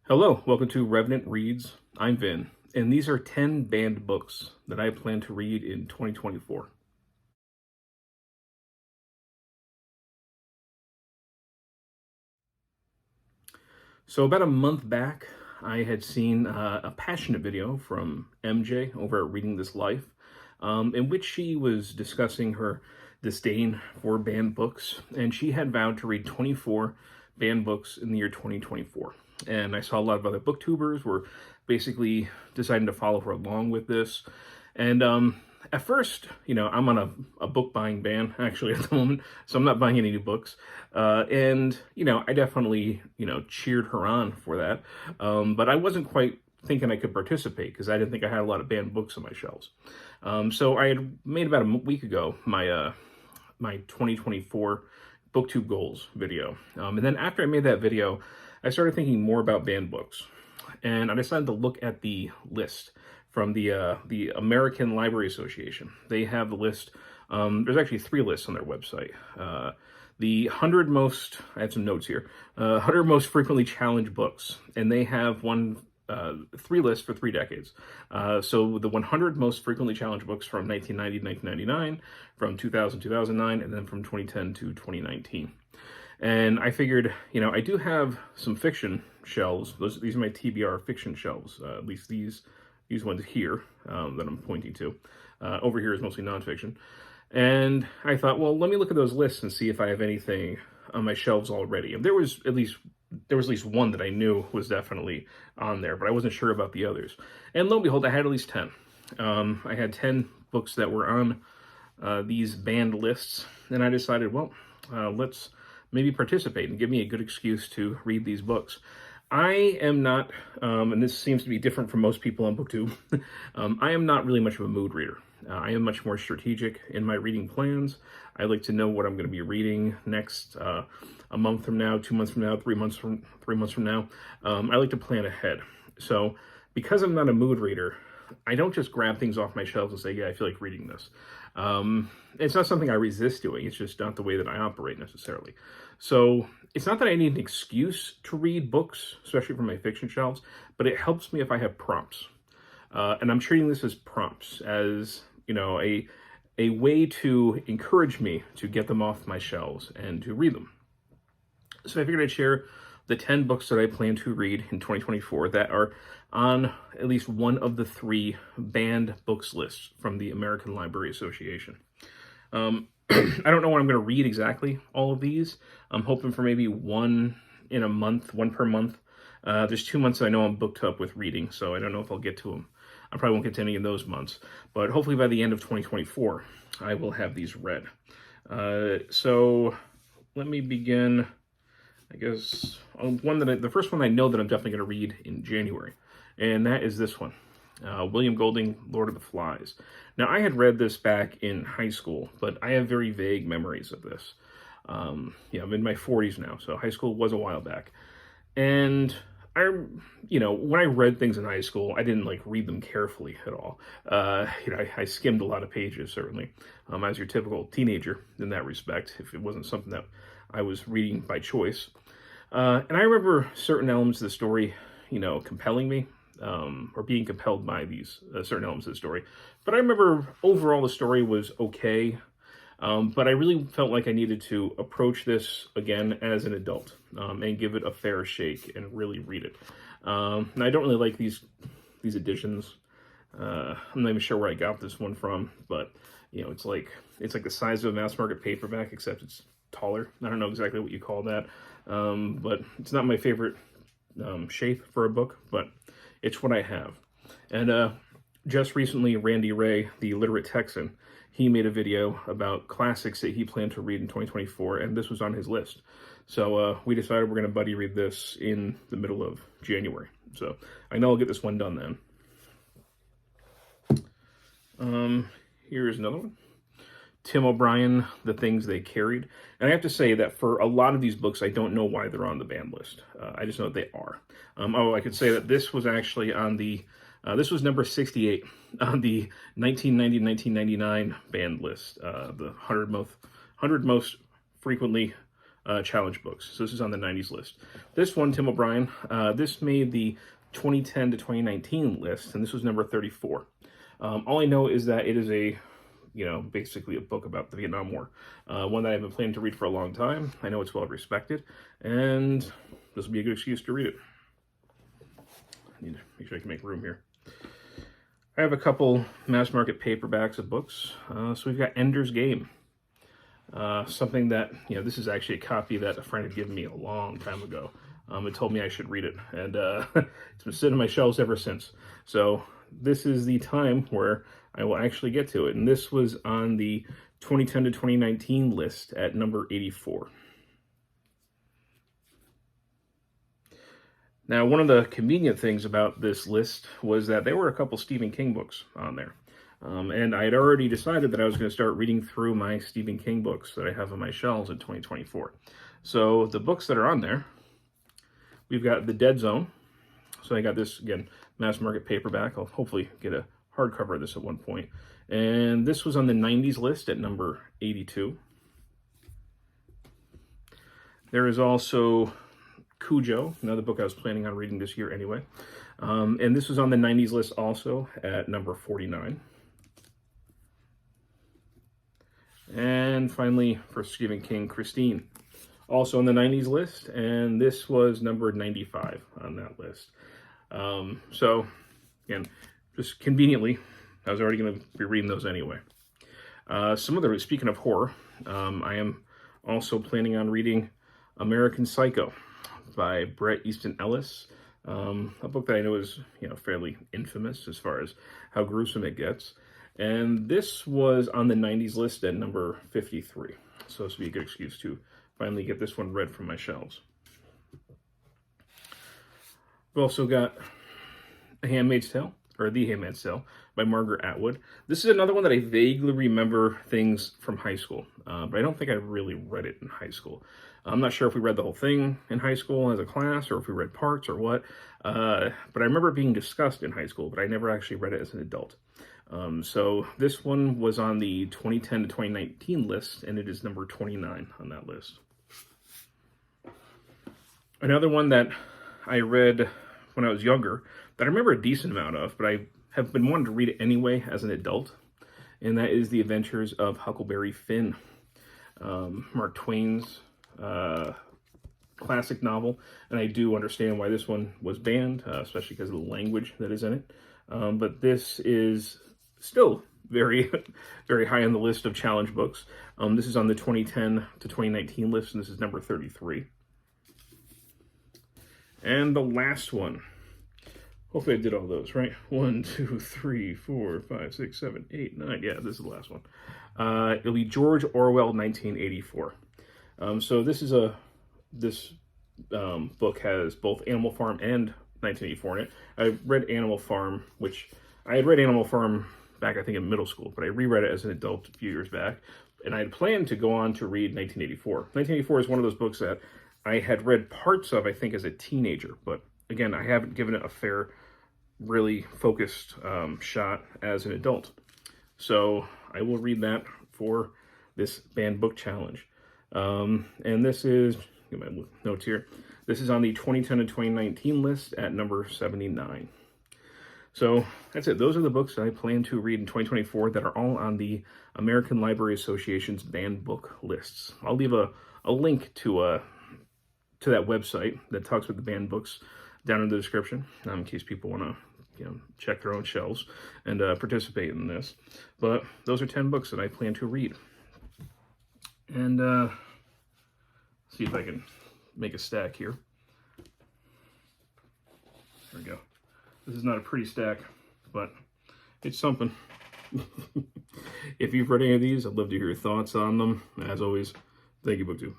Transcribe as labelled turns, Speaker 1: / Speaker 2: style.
Speaker 1: Hello, welcome to Revenant Reads. I'm Vin, and these are 10 banned books that I plan to read in 2024. So about a month back, I had seen a passionate video from MJ over at Reading This Life, in which she was discussing her disdain for banned books, and she had vowed to read 24 banned books in the year 2024. And I saw a lot of other booktubers were basically deciding to follow her along with this. And at first, I'm on a book buying ban actually at the moment, so I'm not buying any new books. And I definitely, cheered her on for that. But I wasn't quite thinking I could participate because I didn't think I had a lot of banned books on my shelves. So I had made about a week ago my 2024 booktube goals video. And then after I made that video, I started thinking more about banned books. And I decided to look at the list from the American Library Association. They have the list. There's actually 3 lists on their website. The 100 most, I had some notes here, 100 most frequently challenged books. And they have 3 lists for 3 decades. So the 100 most frequently challenged books from 1990 to 1999, from 2000 to 2009, and then from 2010 to 2019. And I figured, I do have some fiction shelves. These are my TBR fiction shelves, at least these ones here that I'm pointing to. Over here is mostly nonfiction. And I thought, well, let me look at those lists and see if I have anything on my shelves already. And there was at least one that I knew was definitely on there, but I wasn't sure about the others. And lo and behold, I had at least 10. I had 10 books that were on these banned lists, and I decided, well, let's maybe participate and give me a good excuse to read these books. I am not, and this seems to be different from most people on BookTube, I am not really much of a mood reader. I am much more strategic in my reading plans. I like to know what I'm going to be reading next a month from now, 2 months from now, 3 months from now. I like to plan ahead. So because I'm not a mood reader, I don't just grab things off my shelves and say, yeah, I feel like reading this. It's not something I resist doing. It's just not the way that I operate necessarily. So it's not that I need an excuse to read books, especially from my fiction shelves, but it helps me if I have prompts. And I'm treating this as prompts, as, a way to encourage me to get them off my shelves and to read them. So I figured I'd share the 10 books that I plan to read in 2024 that are on at least one of the 3 banned books lists from the American Library Association. I don't know when I'm going to read exactly all of these. I'm hoping for maybe one in a month, one per month. There's 2 months I know I'm booked up with reading, so I don't know if I'll get to them. I probably won't get to any of those months, but hopefully by the end of 2024, I will have these read. So let me begin. I guess the first one I know that I'm definitely going to read in January, and that is this one, William Golding, Lord of the Flies. Now, I had read this back in high school, but I have very vague memories of this. I'm in my 40s now, so high school was a while back. And when I read things in high school, I didn't read them carefully at all. I skimmed a lot of pages, certainly, as your typical teenager in that respect, if it wasn't something that I was reading by choice. And I remember certain elements of the story, compelling me, or being compelled by these certain elements of the story. But I remember overall the story was okay. But I really felt like I needed to approach this again as an adult and give it a fair shake and really read it. And I don't really like these editions. I'm not even sure where I got this one from, but it's like the size of a mass market paperback, except it's taller. I don't know exactly what you call that, but it's not my favorite shape for a book, but it's what I have. And just recently, Randy Ray, the literate Texan, he made a video about classics that he planned to read in 2024, and this was on his list. So we decided we're going to buddy read this in the middle of January. So I know I'll get this one done then. Here's another one. Tim O'Brien, The Things They Carried. And I have to say that for a lot of these books, I don't know why they're on the banned list. I just know that they are. I could say that this was actually on the this was number 68 on the 1990-1999 banned list, the 100 most frequently challenge books. So this is on the 90s list. This one, Tim O'Brien, this made the 2010 to 2019 list, and this was number 34. All I know is that it is a, basically a book about the Vietnam War. One that I've been planning to read for a long time. I know it's well respected, and this will be a good excuse to read it. I need to make sure I can make room here. I have a couple mass market paperbacks of books. So we've got Ender's Game. Something that, this is actually a copy that a friend had given me a long time ago. It told me I should read it, and it's been sitting on my shelves ever since. So this is the time where I will actually get to it. And this was on the 2010 to 2019 list at number 84. Now, one of the convenient things about this list was that there were a couple Stephen King books on there. And I had already decided that I was going to start reading through my Stephen King books that I have on my shelves in 2024. So the books that are on there, we've got The Dead Zone. So I got this, again, mass market paperback. I'll hopefully get a hardcover of this at one point. And this was on the 90s list at number 82. There is also Kujo, another book I was planning on reading this year anyway. And this was on the 90s list also at number 49. And finally, for Stephen King, Christine, also on the 90s list, and this was number 95 on that list. So, again, just conveniently, I was already going to be reading those anyway. Speaking of horror, I am also planning on reading American Psycho by Bret Easton Ellis, a book that I know is, fairly infamous as far as how gruesome it gets. And this was on the 90s list at number 53. So this will be a good excuse to finally get this one read from my shelves. We've also got The Handmaid's Tale by Margaret Atwood. This is another one that I vaguely remember things from high school, but I don't think I really read it in high school. I'm not sure if we read the whole thing in high school as a class or if we read parts or what, but I remember it being discussed in high school, but I never actually read it as an adult. So this one was on the 2010 to 2019 list, and it is number 29 on that list. Another one that I read when I was younger, that I remember a decent amount of, but I have been wanting to read it anyway as an adult, and that is The Adventures of Huckleberry Finn, Mark Twain's classic novel, and I do understand why this one was banned, especially because of the language that is in it. But this is still very, very high on the list of challenge books. This is on the 2010 to 2019 list, and this is number 33. And the last one. Hopefully I did all those, right? 1, 2, 3, 4, 5, 6, 7, 8, 9. Yeah, this is the last one. It'll be George Orwell, 1984. So this book has both Animal Farm and 1984 in it. I read Animal Farm, which I had read Animal Farm back, I think, in middle school, but I reread it as an adult a few years back, and I had planned to go on to read 1984. 1984 is one of those books that I had read parts of, I think, as a teenager, but again, I haven't given it a fair, really focused shot as an adult. So I will read that for this banned book challenge. And this is, get my notes here, this is on the 2010 to 2019 list at number 79. So that's it. Those are the books that I plan to read in 2024 that are all on the American Library Association's banned book lists. I'll leave a link to that website that talks about the banned books down in the description, in case people want to check their own shelves and participate in this. But those are 10 books that I plan to read. And see if I can make a stack here. There we go. This is not a pretty stack, but it's something. If you've read any of these, I'd love to hear your thoughts on them. As always, thank you, BookTube.